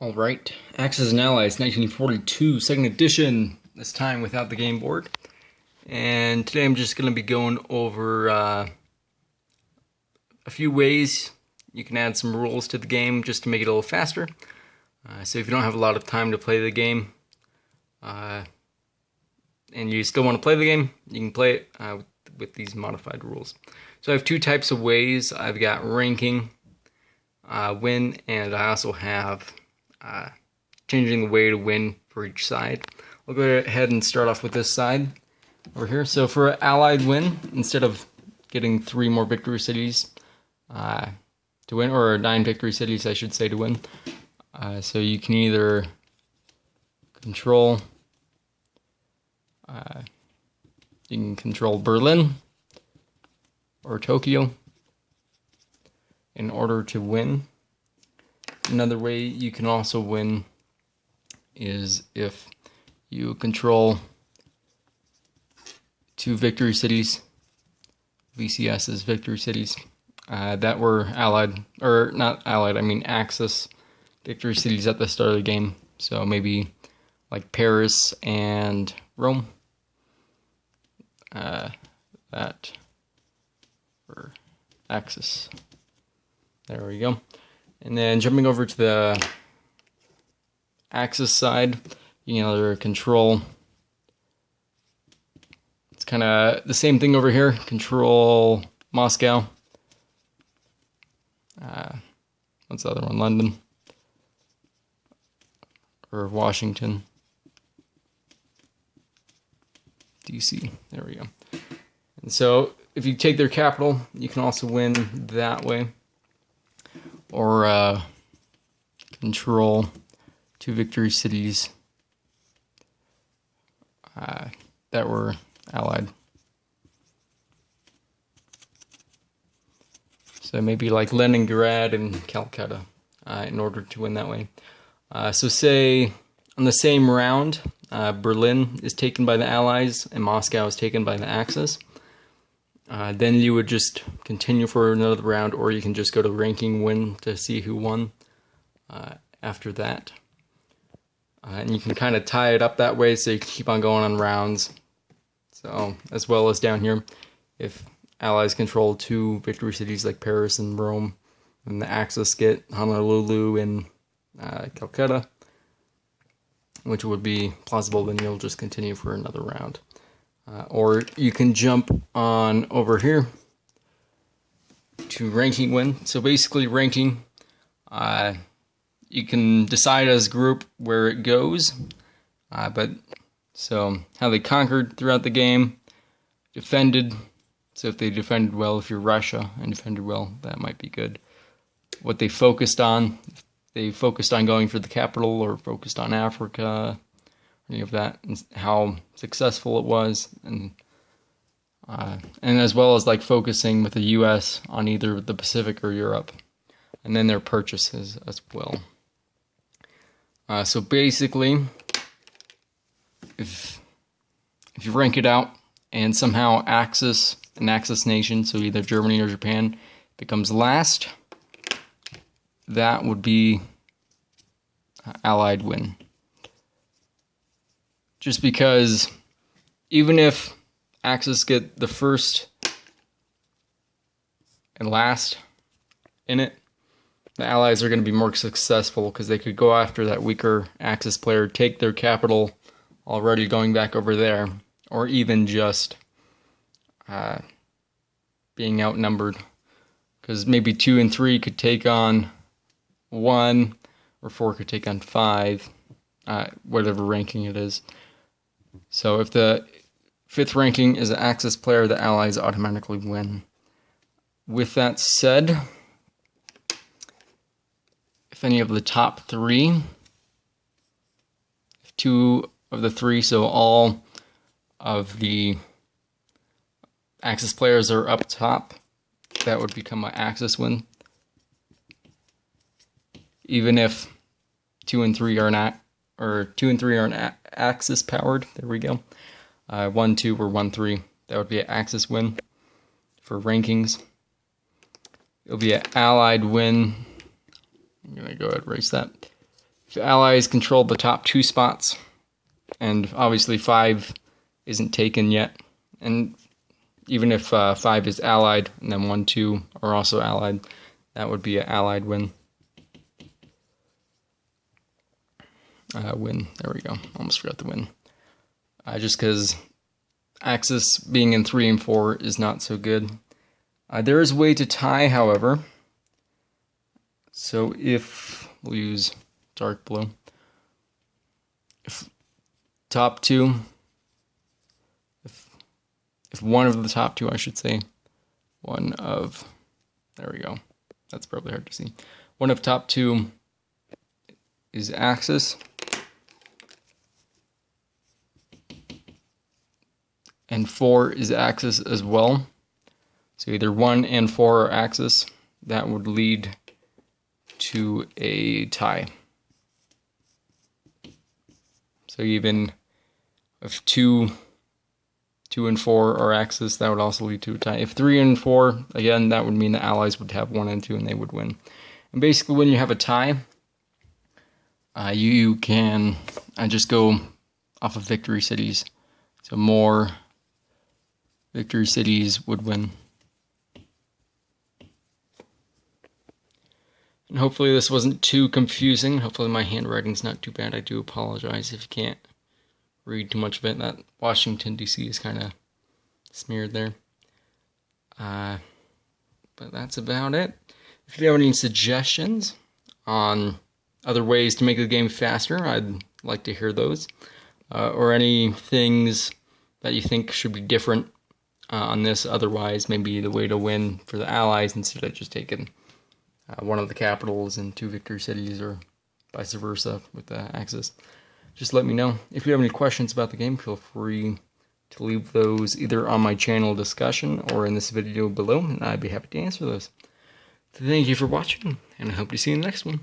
Alright, Axis and Allies 1942, second edition, this time without the game board. And today I'm just going to be going over a few ways you can add some rules to the game just to make it a little faster. So if you don't have a lot of time to play the game, and you still want to play the game, you can play it with these modified rules. So I have two types of ways. I've got ranking, win, and I also have changing the way to win for each side. I'll go ahead and start off with this side over here. So for Allied win, instead of getting 3 more victory cities to win, or 9 victory cities I should say to win, so you can either control Berlin or Tokyo in order to win. Another way you can also win is if you control 2 victory cities, VCS's victory cities, that were Allied, or not Allied, I mean Axis victory cities at the start of the game. So maybe like Paris and Rome. That were Axis. There we go. And then jumping over to the Axis side, you can either control, it's kind of the same thing over here, control Moscow. What's the other one? London. Or Washington. DC. There we go. And so if you take their capital, you can also win that way. Or control 2 victory cities that were Allied. So maybe like Leningrad and Calcutta in order to win that way. So say on the same round, Berlin is taken by the Allies and Moscow is taken by the Axis. Then you would just continue for another round, or you can just go to ranking win to see who won after that. And you can kind of tie it up that way so you can keep on going on rounds. So, as well as down here, if Allies control 2 victory cities like Paris and Rome, and the Axis get Honolulu and Calcutta, which would be plausible, then you'll just continue for another round. Or you can jump on over here to ranking win. So basically ranking, you can decide as a group where it goes. But so how they conquered throughout the game, defended. So if they defended well, if you're Russia and defended well, that might be good. What they focused on, if they focused on going for the capital or focused on Africa, any of that, and how successful it was, and as well as like focusing with the U.S. on either the Pacific or Europe, and then their purchases as well. So basically, if you rank it out and somehow an Axis nation, so either Germany or Japan, becomes last, that would be Allied win. Just because even if Axis get the first and last in it, the Allies are going to be more successful because they could go after that weaker Axis player, take their capital already going back over there, or even just being outnumbered. Because maybe 2 and 3 could take on 1, or 4 could take on 5, whatever ranking it is. So if the 5th ranking is an Axis player, the Allies automatically win. With that said, if any of the top 3, if 2 of the 3, so all of the Axis players are up top, that would become an Axis win. Even if 2 and 3 are not, or 2 and 3 aren't Axis powered. There we go. 1, 2, or 1, 3. That would be an Axis win for rankings. It'll be an Allied win. I'm going to go ahead and erase that. if allies control the top 2 spots, and obviously 5 isn't taken yet, and even if 5 is allied, and then 1, 2 are also allied, that would be an allied win. Win, there we go, almost forgot the win. Just because Axis being in 3 and 4 is not so good. There is a way to tie, however. So if, we'll use dark blue. If top 2, if one of the top 2, I should say, there we go. That's probably hard to see. One of top 2 is Axis. And 4 is Axis as well. So either 1 and 4 are Axis. That would lead to a tie. So even if 2 and 4 are Axis, that would also lead to a tie. If 3 and 4, again, that would mean the allies would have 1 and 2 and they would win. And basically when you have a tie, you can just go off of victory cities. So more victory cities would win. And hopefully this wasn't too confusing. Hopefully my handwriting's not too bad. I do apologize if you can't read too much of it. That Washington, D.C. is kind of smeared there. But that's about it. If you have any suggestions on other ways to make the game faster, I'd like to hear those. Or any things that you think should be different on this, otherwise maybe the way to win for the allies instead of just taking one of the capitals and 2 victory cities, or vice versa with the Axis. Just let me know. If you have any questions about the game, feel free to leave those either on my channel discussion or in this video below, and I'd be happy to answer those. Thank you for watching, and I hope to see you in the next one.